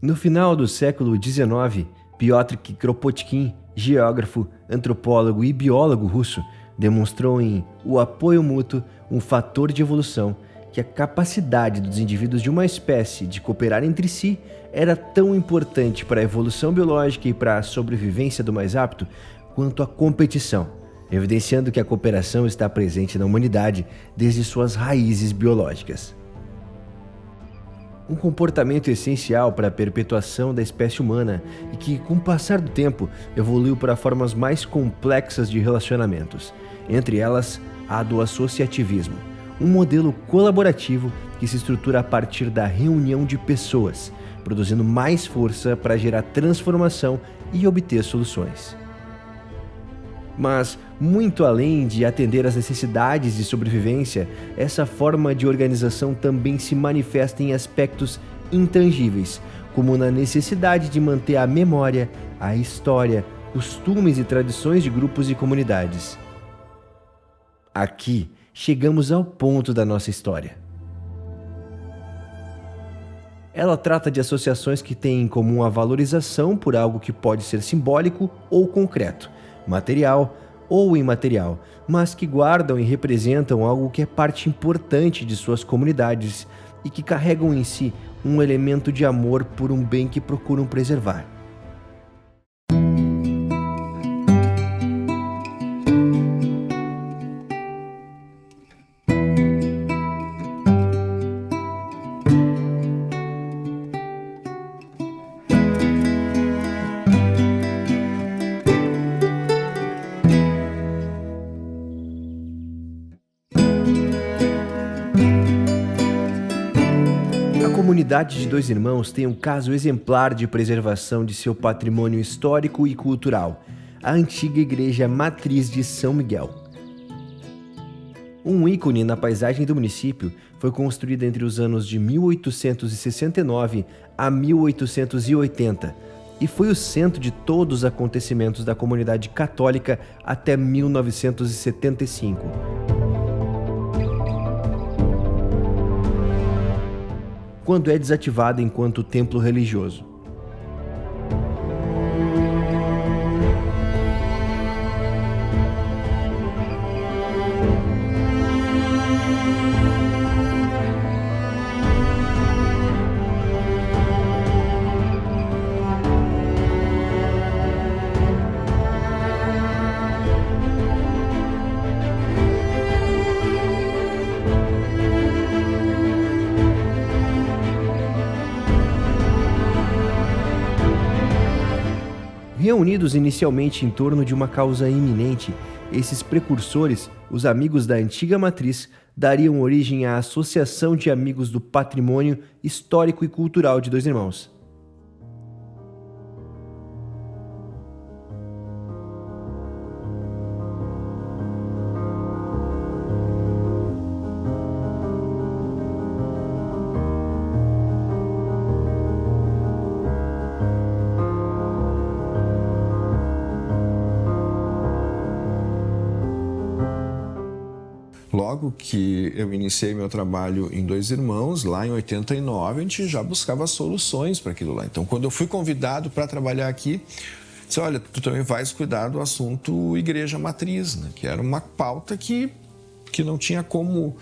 No final do século XIX, Piotr Kropotkin, geógrafo, antropólogo e biólogo russo, demonstrou em O Apoio Mútuo, um fator de evolução, que a capacidade dos indivíduos de uma espécie de cooperar entre si era tão importante para a evolução biológica e para a sobrevivência do mais apto quanto a competição, evidenciando que a cooperação está presente na humanidade desde suas raízes biológicas. Um comportamento essencial para a perpetuação da espécie humana e que, com o passar do tempo, evoluiu para formas mais complexas de relacionamentos, entre elas a do associativismo, um modelo colaborativo que se estrutura a partir da reunião de pessoas, produzindo mais força para gerar transformação e obter soluções. Mas, muito além de atender às necessidades de sobrevivência, essa forma de organização também se manifesta em aspectos intangíveis, como na necessidade de manter a memória, a história, costumes e tradições de grupos e comunidades. Aqui, chegamos ao ponto da nossa história. Ela trata de associações que têm em comum a valorização por algo que pode ser simbólico ou concreto, material ou imaterial, mas que guardam e representam algo que é parte importante de suas comunidades e que carregam em si um elemento de amor por um bem que procuram preservar. A comunidade de Dois Irmãos tem um caso exemplar de preservação de seu patrimônio histórico e cultural, a antiga Igreja Matriz de São Miguel. Um ícone na paisagem do município, foi construída entre os anos de 1869 a 1880 e foi o centro de todos os acontecimentos da comunidade católica até 1975. Quando é desativada enquanto templo religioso. Reunidos inicialmente em torno de uma causa iminente, esses precursores, os amigos da antiga matriz, dariam origem à Associação de Amigos do Patrimônio Histórico e Cultural de Dois Irmãos. Logo que eu iniciei meu trabalho em Dois Irmãos, lá em 89, a gente já buscava soluções para aquilo lá. Então, quando eu fui convidado para trabalhar aqui, disse, olha, tu também vais cuidar do assunto Igreja Matriz, né? Que era uma pauta que não tinha como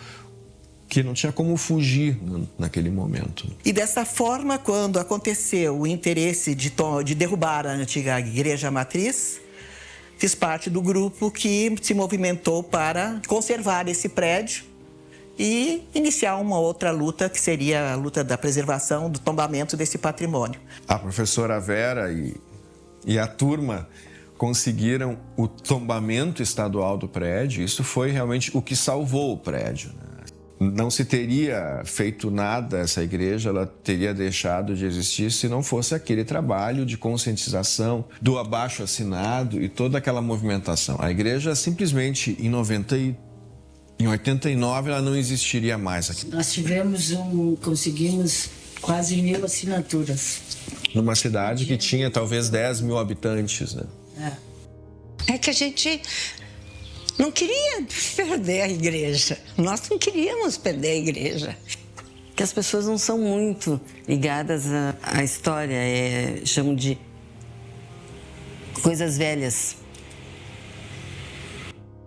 fugir naquele momento. E dessa forma, quando aconteceu o interesse de derrubar a antiga Igreja Matriz, fiz parte do grupo que se movimentou para conservar esse prédio e iniciar uma outra luta, que seria a luta da preservação do tombamento desse patrimônio. A professora Vera e a turma conseguiram o tombamento estadual do prédio. Isso foi realmente o que salvou o prédio, né? Não se teria feito nada, essa igreja ela teria deixado de existir se não fosse aquele trabalho de conscientização, do abaixo-assinado e toda aquela movimentação. A igreja simplesmente em 89 ela não existiria mais aqui. Nós conseguimos quase 1.000 assinaturas. Numa cidade que tinha talvez 10 mil habitantes, né? É que a gente não queria perder a igreja. Nós não queríamos perder a igreja. as pessoas não são muito ligadas à história, chamam de coisas velhas.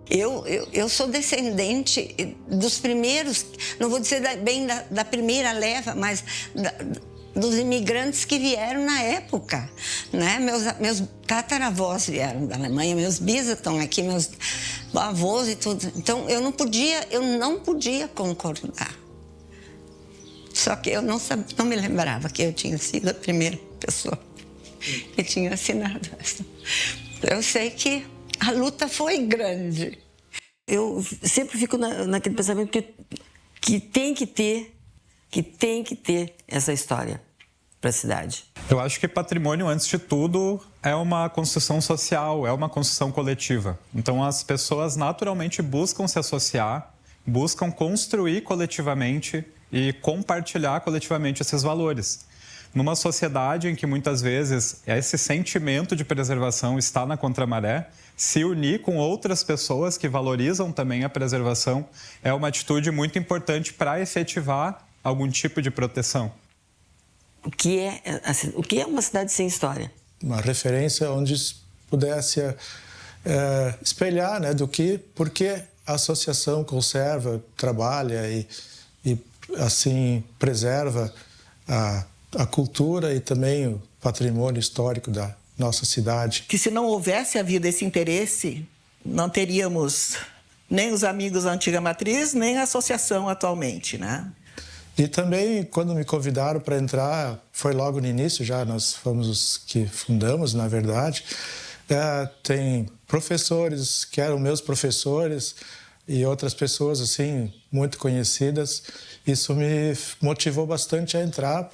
Eu sou descendente dos primeiros, não vou dizer bem da primeira leva, mas dos imigrantes que vieram na época, né? Meus tataravós vieram da Alemanha, meus bisas estão aqui, meus avós e tudo. Então eu não podia concordar. Só que eu não me lembrava que eu tinha sido a primeira pessoa que tinha assinado essa. Eu sei que a luta foi grande. Eu sempre fico naquele pensamento que tem que ter essa história para a cidade. Eu acho que patrimônio, antes de tudo, é uma construção social, é uma construção coletiva. Então, as pessoas naturalmente buscam se associar, buscam construir coletivamente e compartilhar coletivamente esses valores. Numa sociedade em que muitas vezes esse sentimento de preservação está na contramaré, se unir com outras pessoas que valorizam também a preservação é uma atitude muito importante para efetivar algum tipo de proteção. O que é uma cidade sem história? Uma referência onde pudesse espelhar, né, por que a associação conserva, trabalha e assim preserva a cultura e também o patrimônio histórico da nossa cidade. Que se não houvesse havido esse interesse, não teríamos nem os amigos da antiga matriz, nem a associação atualmente, né? E também, quando me convidaram para entrar, foi logo no início, já nós fomos os que fundamos, na verdade. Tem professores que eram meus professores e outras pessoas, assim, muito conhecidas. Isso me motivou bastante a entrar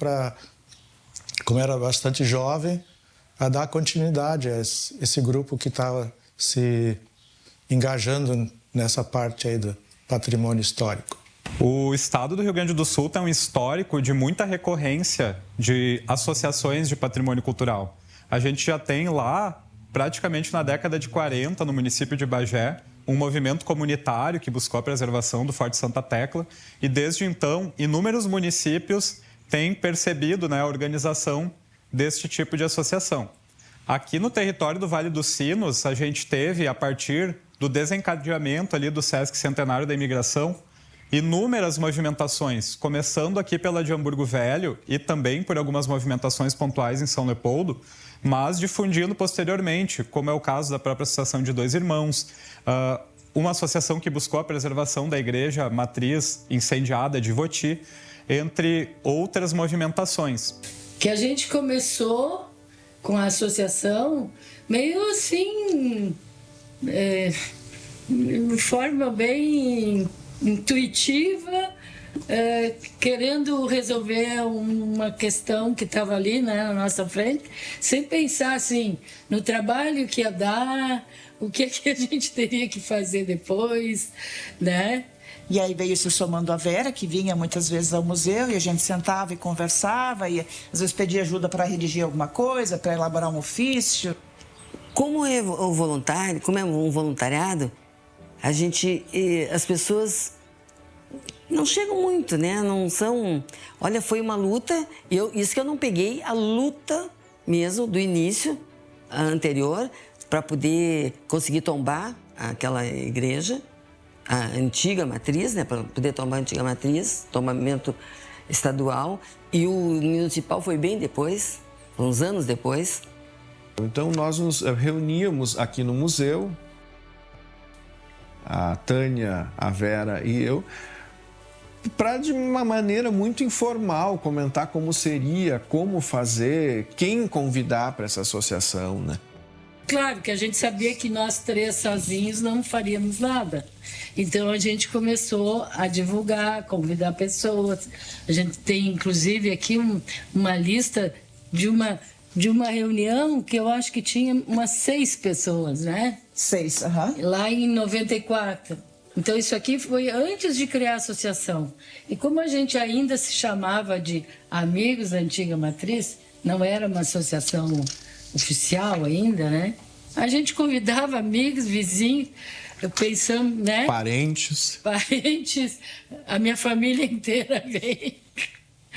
como era bastante jovem, a dar continuidade a esse grupo que estava se engajando nessa parte aí do patrimônio histórico. O estado do Rio Grande do Sul tem um histórico de muita recorrência de associações de patrimônio cultural. A gente já tem lá, praticamente na década de 40, no município de Bagé, um movimento comunitário que buscou a preservação do Forte Santa Tecla e, desde então, inúmeros municípios têm percebido, né, a organização deste tipo de associação. Aqui no território do Vale dos Sinos, a gente teve, a partir do desencadeamento ali do Sesc Centenário da Imigração, inúmeras movimentações, começando aqui pela de Hamburgo Velho e também por algumas movimentações pontuais em São Leopoldo, mas difundindo posteriormente, como é o caso da própria Associação de Dois Irmãos, uma associação que buscou a preservação da igreja matriz incendiada de Voti, entre outras movimentações. Que a gente começou com a associação meio assim, de forma bem intuitiva, querendo resolver uma questão que estava ali, né, na nossa frente, sem pensar assim no trabalho que ia dar, o que a gente teria que fazer depois, né? E aí veio se somando a Vera, que vinha muitas vezes ao museu e a gente sentava e conversava e às vezes pedia ajuda para redigir alguma coisa, para elaborar um ofício. Como é o voluntário, como é um voluntariado, as pessoas não chegam muito, né? Não são... Olha, foi uma luta, isso que eu não peguei, a luta mesmo do início, a anterior, para poder conseguir tombar aquela igreja, a antiga matriz, né? Para poder tombar a antiga matriz, tombamento estadual, e o municipal foi bem depois, uns anos depois. Então nós nos reuníamos aqui no museu, a Tânia, a Vera e eu, para de uma maneira muito informal comentar como seria, como fazer, quem convidar para essa associação, né? Claro que a gente sabia que nós três sozinhos não faríamos nada. Então a gente começou a divulgar, convidar pessoas. A gente tem inclusive aqui uma lista de uma reunião que eu acho que tinha umas 6 pessoas, né? 6, Lá em 94. Então isso aqui foi antes de criar a associação. E como a gente ainda se chamava de Amigos da Antiga Matriz, não era uma associação oficial ainda, né? A gente convidava amigos, vizinhos, pensando, né? Parentes. A minha família inteira veio.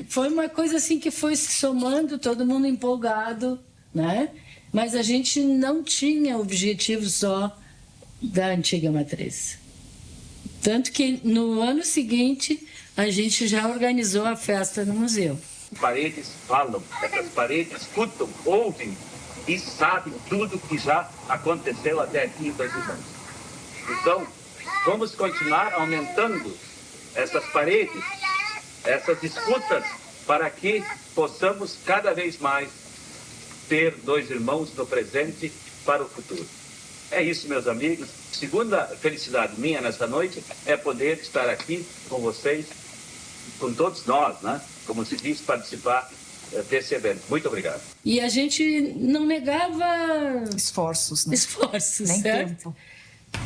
Foi uma coisa assim que foi se somando, todo mundo empolgado, né? Mas a gente não tinha objetivo só da antiga matriz. Tanto que no ano seguinte a gente já organizou a festa no museu. As paredes falam, essas paredes escutam, ouvem e sabem tudo que já aconteceu até aqui em 2 anos. Então, vamos continuar aumentando essas paredes, essas escutas, para que possamos cada vez mais ter 2 irmãos no presente para o futuro. É isso, meus amigos. Segunda felicidade minha nesta noite é poder estar aqui com vocês, com todos nós, né? Como se diz, participar desse evento. Muito obrigado. E a gente não negava Esforços, né? esforços, Nem certo? tempo.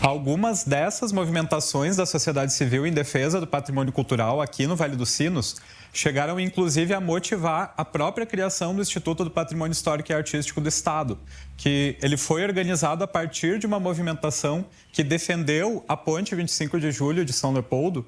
Algumas dessas movimentações da sociedade civil em defesa do patrimônio cultural aqui no Vale dos Sinos chegaram, inclusive, a motivar a própria criação do Instituto do Patrimônio Histórico e Artístico do Estado, que ele foi organizado a partir de uma movimentação que defendeu a Ponte 25 de Julho de São Leopoldo.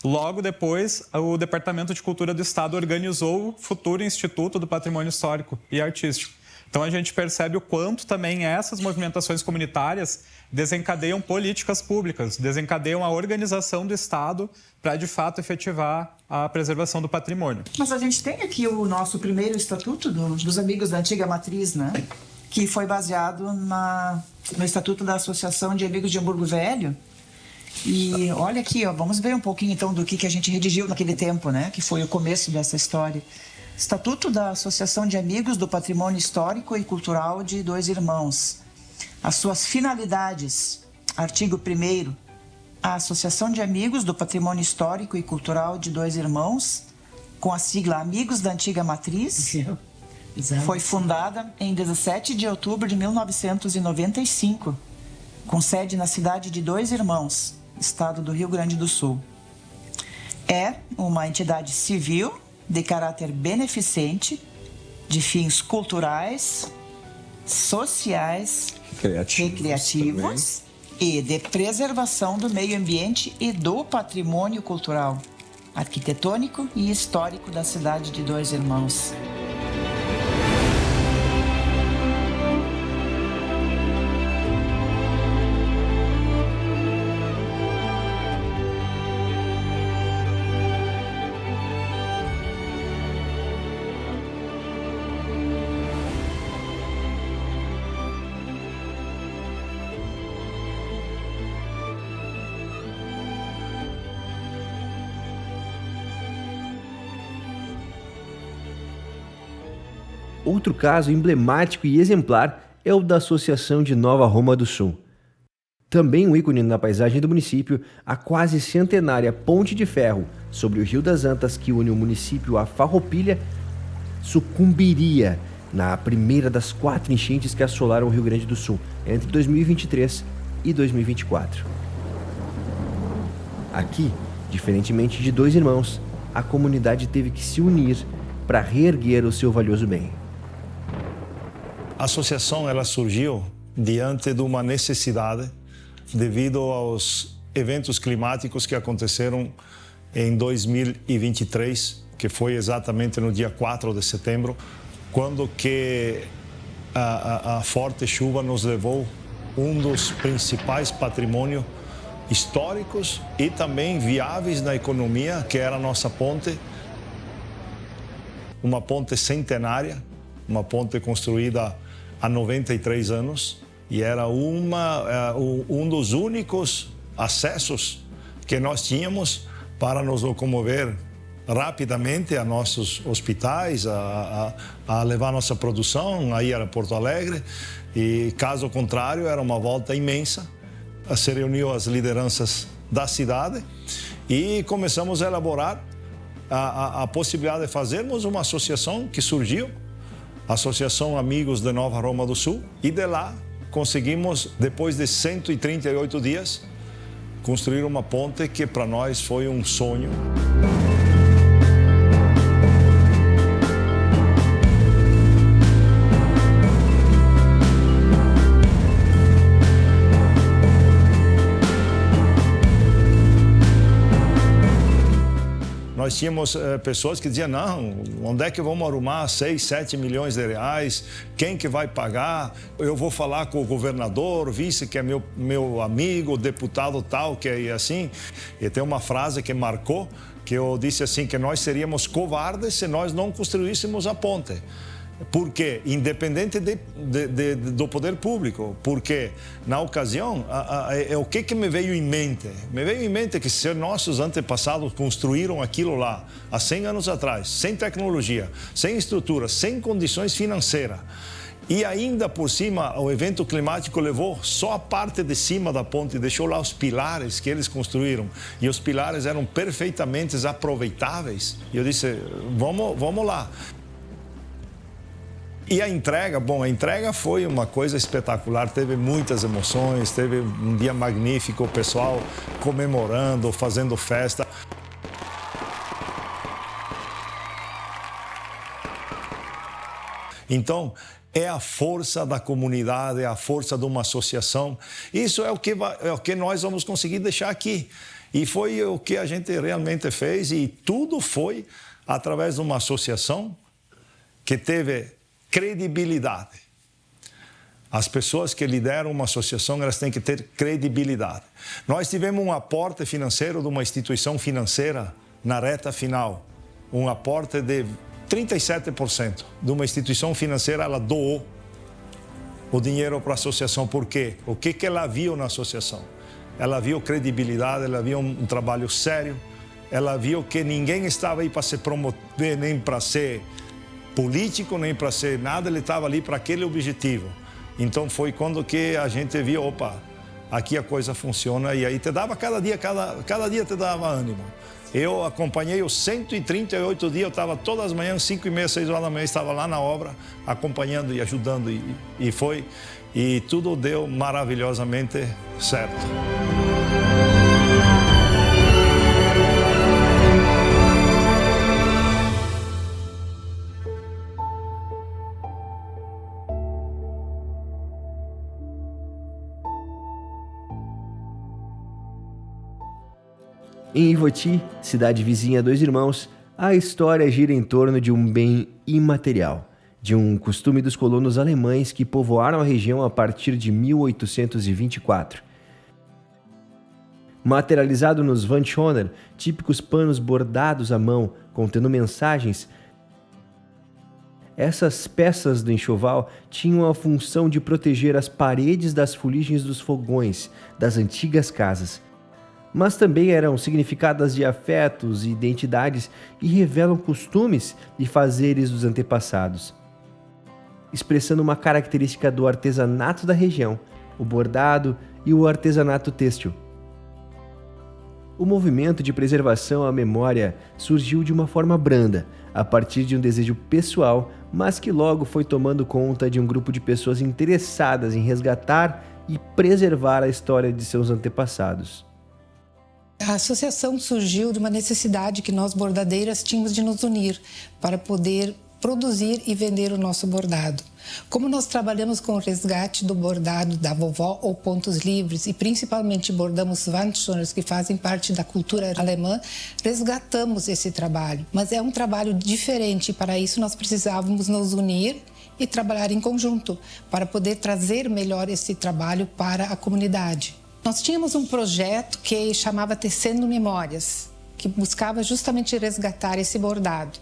Logo depois, o Departamento de Cultura do Estado organizou o futuro Instituto do Patrimônio Histórico e Artístico. Então, a gente percebe o quanto também essas movimentações comunitárias desencadeiam políticas públicas, desencadeiam a organização do Estado para, de fato, efetivar a preservação do patrimônio. Mas a gente tem aqui o nosso primeiro estatuto dos amigos da antiga matriz, né? Que foi baseado no Estatuto da Associação de Amigos de Hamburgo Velho. E olha aqui, ó, vamos ver um pouquinho então do que a gente redigiu naquele tempo, né? Que foi o começo dessa história. Estatuto da Associação de Amigos do Patrimônio Histórico e Cultural de 2 Irmãos. As suas finalidades. Artigo 1º. A Associação de Amigos do Patrimônio Histórico e Cultural de 2 Irmãos, com a sigla Amigos da Antiga Matriz, foi fundada em 17 de outubro de 1995, com sede na cidade de 2 Irmãos, estado do Rio Grande do Sul. É uma entidade civil de caráter beneficente, de fins culturais, sociais, recreativos e de preservação do meio ambiente e do patrimônio cultural, arquitetônico e histórico da cidade de 2 Irmãos. Outro caso emblemático e exemplar é o da Associação de Nova Roma do Sul. Também um ícone na paisagem do município, a quase centenária Ponte de Ferro sobre o Rio das Antas, que une o município à Farroupilha, sucumbiria na primeira das 4 enchentes que assolaram o Rio Grande do Sul entre 2023 e 2024. Aqui, diferentemente de 2 Irmãos, a comunidade teve que se unir para reerguer o seu valioso bem. A associação ela surgiu diante de uma necessidade devido aos eventos climáticos que aconteceram em 2023, que foi exatamente no dia 4 de setembro, quando que a forte chuva nos levou um dos principais patrimônios históricos e também viáveis na economia, que era a nossa ponte, uma ponte centenária, uma ponte construída há 93 anos, e era um dos únicos acessos que nós tínhamos para nos locomover rapidamente a nossos hospitais, a levar nossa produção, a ir a Porto Alegre, e caso contrário era uma volta imensa. Se reuniu as lideranças da cidade e começamos a elaborar a possibilidade de fazermos uma associação que surgiu, a Associação Amigos de Nova Roma do Sul, e de lá conseguimos, depois de 138 dias, construir uma ponte que para nós foi um sonho. Nós Nós tínhamos pessoas que diziam, não, onde é que vamos arrumar 6, 7 milhões de reais? Quem que vai pagar? Eu vou falar com o governador, o vice, que é meu amigo, o deputado tal, que é assim. E tem uma frase que marcou, que eu disse assim, que nós seríamos covardes se nós não construíssemos a ponte. Por quê? Independente do poder público. Porque, na ocasião, o que me veio em mente? Me veio em mente que se nossos antepassados construíram aquilo lá, há 100 anos atrás, sem tecnologia, sem estrutura, sem condições financeiras, e ainda por cima o evento climático levou só a parte de cima da ponte, deixou lá os pilares que eles construíram, e os pilares eram perfeitamente aproveitáveis. E eu disse, vamos lá. E a entrega foi uma coisa espetacular, teve muitas emoções, teve um dia magnífico, o pessoal comemorando, fazendo festa. Então, é a força da comunidade, é a força de uma associação. Isso é o que nós vamos conseguir deixar aqui. E foi o que a gente realmente fez, e tudo foi através de uma associação que teve credibilidade. As pessoas que lideram uma associação, elas têm que ter credibilidade. Nós tivemos um aporte financeiro de uma instituição financeira na reta final, um aporte de 37% de uma instituição financeira, ela doou o dinheiro para a associação. Por quê? O que ela viu na associação? Ela viu credibilidade, ela viu um trabalho sério, ela viu que ninguém estava aí para se promover, nem para ser político, nem para ser nada, ele estava ali para aquele objetivo. Então foi quando que a gente viu, opa, aqui a coisa funciona, e aí te dava cada dia te dava ânimo. Eu acompanhei os 138 dias, eu estava todas as manhãs, 5h30, 6 horas da manhã, estava lá na obra, acompanhando e ajudando, e tudo deu maravilhosamente certo. Em Ivoti, cidade vizinha a Dois Irmãos, a história gira em torno de um bem imaterial, de um costume dos colonos alemães que povoaram a região a partir de 1824. Materializado nos Wandschöner, típicos panos bordados à mão contendo mensagens, essas peças do enxoval tinham a função de proteger as paredes das fuligens dos fogões das antigas casas, mas também eram significadas de afetos e identidades e revelam costumes e fazeres dos antepassados, expressando uma característica do artesanato da região, o bordado e o artesanato têxtil. O movimento de preservação à memória surgiu de uma forma branda, a partir de um desejo pessoal, mas que logo foi tomando conta de um grupo de pessoas interessadas em resgatar e preservar a história de seus antepassados. A associação surgiu de uma necessidade que nós bordadeiras tínhamos de nos unir para poder produzir e vender o nosso bordado. Como nós trabalhamos com o resgate do bordado da vovó ou pontos livres e principalmente bordamos Wandschöners que fazem parte da cultura alemã, resgatamos esse trabalho. Mas é um trabalho diferente e para isso nós precisávamos nos unir e trabalhar em conjunto para poder trazer melhor esse trabalho para a comunidade. Nós tínhamos um projeto que chamava Tecendo Memórias, que buscava justamente resgatar esse bordado.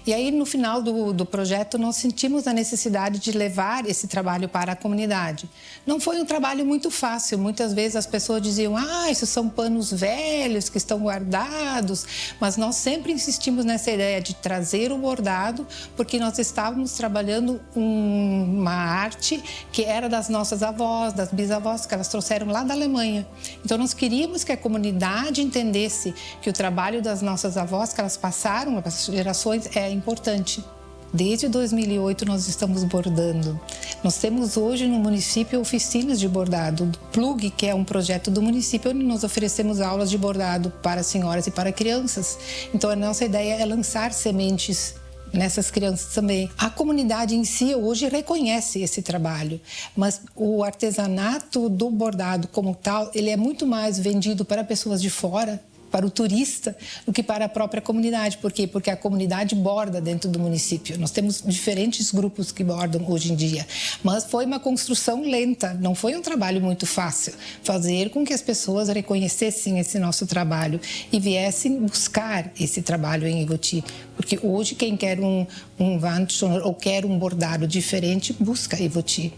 E aí, no final do projeto, nós sentimos a necessidade de levar esse trabalho para a comunidade. Não foi um trabalho muito fácil. Muitas vezes as pessoas diziam, esses são panos velhos que estão guardados. Mas nós sempre insistimos nessa ideia de trazer o bordado, porque nós estávamos trabalhando uma arte que era das nossas avós, das bisavós, que elas trouxeram lá da Alemanha. Então, nós queríamos que a comunidade entendesse que o trabalho das nossas avós, que elas passaram as gerações, é importante. Desde 2008 nós estamos bordando. Nós temos hoje no município oficinas de bordado. Do Plug, que é um projeto do município, onde nós oferecemos aulas de bordado para senhoras e para crianças. Então a nossa ideia é lançar sementes nessas crianças também. A comunidade em si hoje reconhece esse trabalho, mas o artesanato do bordado como tal, ele é muito mais vendido para pessoas de fora, para o turista do que para a própria comunidade. Por quê? Porque a comunidade borda dentro do município. Nós temos diferentes grupos que bordam hoje em dia, mas foi uma construção lenta, não foi um trabalho muito fácil fazer com que as pessoas reconhecessem esse nosso trabalho e viessem buscar esse trabalho em Ivoti. Porque hoje quem quer um Wandschnur ou quer um bordado diferente, busca Ivoti.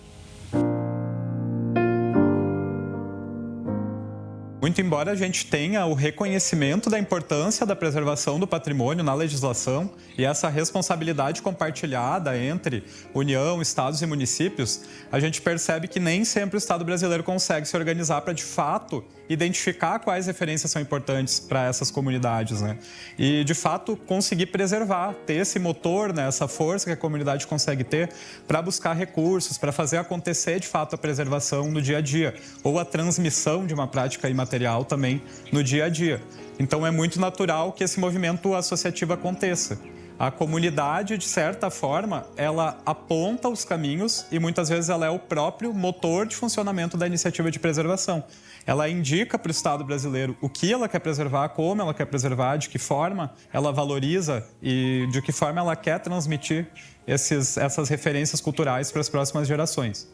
Muito embora a gente tenha o reconhecimento da importância da preservação do patrimônio na legislação e essa responsabilidade compartilhada entre União, estados e municípios, a gente percebe que nem sempre o Estado brasileiro consegue se organizar para, de fato, identificar quais referências são importantes para essas comunidades, né? E, de fato, conseguir preservar, ter esse motor, né, essa força que a comunidade consegue ter para buscar recursos, para fazer acontecer, de fato, a preservação no dia a dia ou a transmissão de uma prática imaterial também no dia a dia. Então, é muito natural que esse movimento associativo aconteça. A comunidade, de certa forma, ela aponta os caminhos e muitas vezes ela é o próprio motor de funcionamento da iniciativa de preservação. Ela indica para o Estado brasileiro o que ela quer preservar, como ela quer preservar, de que forma ela valoriza e de que forma ela quer transmitir essas referências culturais para as próximas gerações.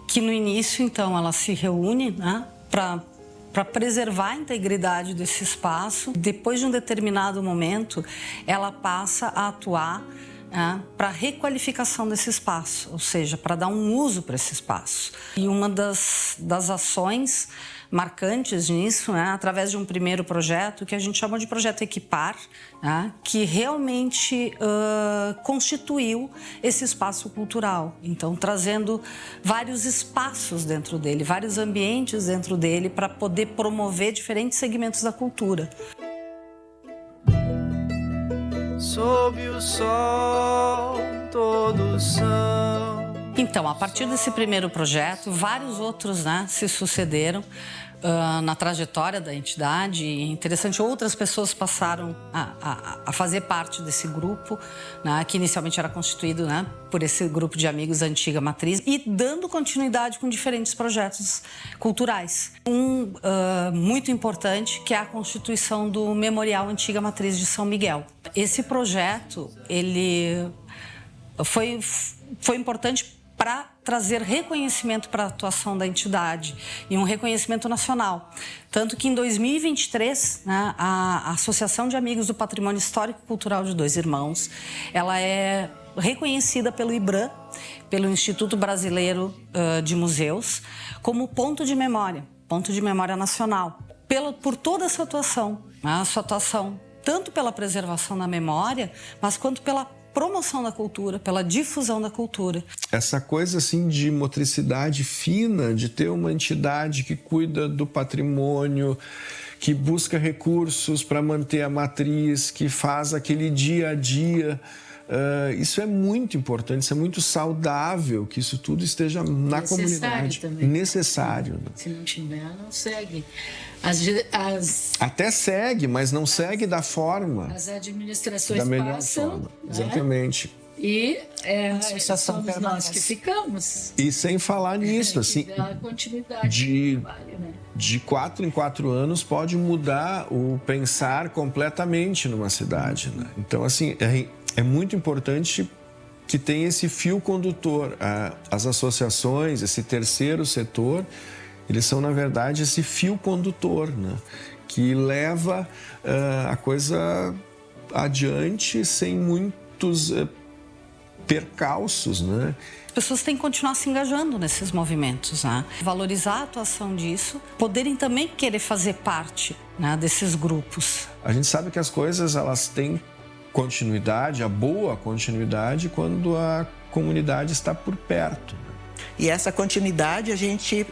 Que no início, então, ela se reúne, né, para preservar a integridade desse espaço. Depois de um determinado momento, ela passa a atuar para a requalificação desse espaço, ou seja, para dar um uso para esse espaço. E uma das ações marcantes nisso, né, através de um primeiro projeto que a gente chamou de Projeto Equipar, né, que realmente constituiu esse espaço cultural. Então, trazendo vários espaços dentro dele, vários ambientes dentro dele para poder promover diferentes segmentos da cultura. Sob o sol, todos são. Então, a partir desse primeiro projeto, vários outros, né, se sucederam na trajetória da entidade. E interessante, outras pessoas passaram a fazer parte desse grupo, né, que inicialmente era constituído, né, por esse grupo de amigos da Antiga Matriz, e dando continuidade com diferentes projetos culturais. Muito importante, que é a constituição do Memorial Antiga Matriz de São Miguel. Esse projeto, ele foi importante para trazer reconhecimento para a atuação da entidade e um reconhecimento nacional. Tanto que em 2023, né, a Associação de Amigos do Patrimônio Histórico e Cultural de Dois Irmãos, ela é reconhecida pelo IBRAM, pelo Instituto Brasileiro de Museus, como ponto de memória nacional, por toda essa atuação, né, a sua atuação tanto pela preservação da memória, mas quanto pela promoção da cultura, pela difusão da cultura. Essa coisa assim de motricidade fina, de ter uma entidade que cuida do patrimônio, que busca recursos para manter a matriz, que faz aquele dia a dia. Isso é muito importante, isso é muito saudável, que isso tudo esteja na comunidade. Também. Necessário. Se não tiver, não segue. Até segue, mas não segue da forma. As administrações da melhor passam. Forma. Exatamente. E somos nós que ficamos. E sem falar nisso, assim, de 4 em 4 anos pode mudar o pensar completamente numa cidade, né? Então, assim, é muito importante que tenha esse fio condutor. As associações, esse terceiro setor, eles são, na verdade, esse fio condutor, né, que leva a coisa adiante sem muitos percalços, né? As pessoas têm que continuar se engajando nesses movimentos, né? Valorizar a atuação disso, poderem também querer fazer parte, né, desses grupos. A gente sabe que as coisas, elas têm continuidade, a boa continuidade, quando a comunidade está por perto. E essa continuidade a gente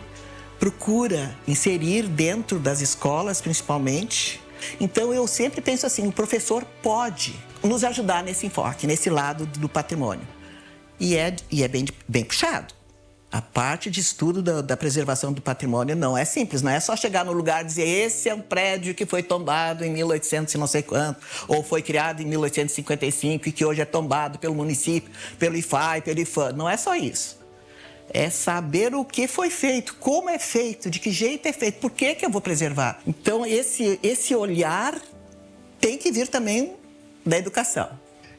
procura inserir dentro das escolas, principalmente. Então, eu sempre penso assim, o professor pode nos ajudar nesse enfoque, nesse lado do patrimônio. E é bem puxado. A parte de estudo da preservação do patrimônio não é simples, não é só chegar no lugar e dizer esse é um prédio que foi tombado em 1800 e não sei quanto, ou foi criado em 1855 e que hoje é tombado pelo município, pelo IFAI, pelo IFAM. Não é só isso. É saber o que foi feito, como é feito, de que jeito é feito, por que eu vou preservar. Então, esse olhar tem que vir também da educação.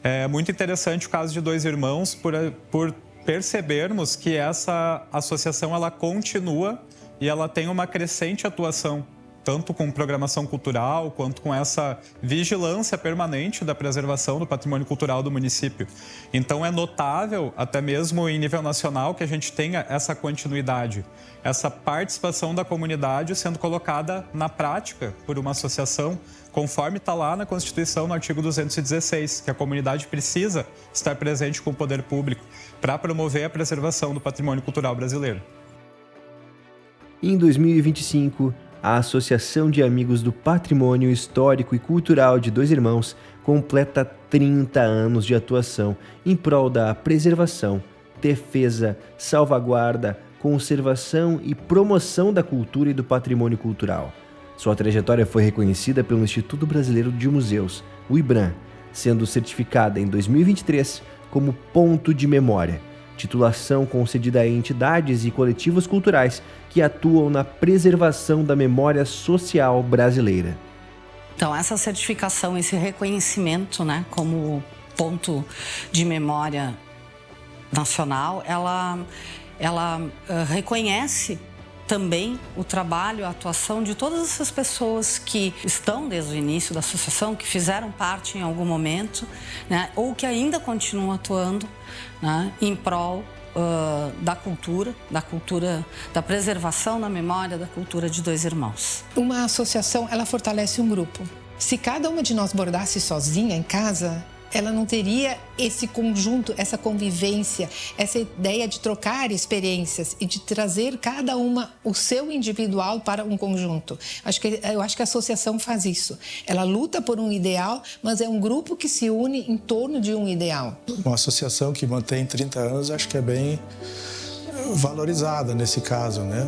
É muito interessante o caso de Dois Irmãos por percebermos que essa associação ela continua e ela tem uma crescente atuação, tanto com programação cultural, quanto com essa vigilância permanente da preservação do patrimônio cultural do município. Então é notável, até mesmo em nível nacional, que a gente tenha essa continuidade, essa participação da comunidade sendo colocada na prática por uma associação, conforme está lá na Constituição, no artigo 216, que a comunidade precisa estar presente com o poder público para promover a preservação do patrimônio cultural brasileiro. Em 2025, a Associação de Amigos do Patrimônio Histórico e Cultural de Dois Irmãos completa 30 anos de atuação em prol da preservação, defesa, salvaguarda, conservação e promoção da cultura e do patrimônio cultural. Sua trajetória foi reconhecida pelo Instituto Brasileiro de Museus, o IBRAM, sendo certificada em 2023 como ponto de memória, titulação concedida a entidades e coletivos culturais que atuam na preservação da memória social brasileira. Então, essa certificação, esse reconhecimento, né, como ponto de memória nacional, ela reconhece também o trabalho, a atuação de todas essas pessoas que estão desde o início da associação, que fizeram parte em algum momento, né, ou que ainda continuam atuando, né, em prol da cultura, da preservação da memória da cultura de Dois Irmãos. Uma associação, ela fortalece um grupo. Se cada uma de nós bordasse sozinha em casa, ela não teria esse conjunto, essa convivência, essa ideia de trocar experiências e de trazer cada uma o seu individual para um conjunto. Eu acho que a associação faz isso. Ela luta por um ideal, mas é um grupo que se une em torno de um ideal. Uma associação que mantém 30 anos, acho que é bem valorizada nesse caso, né?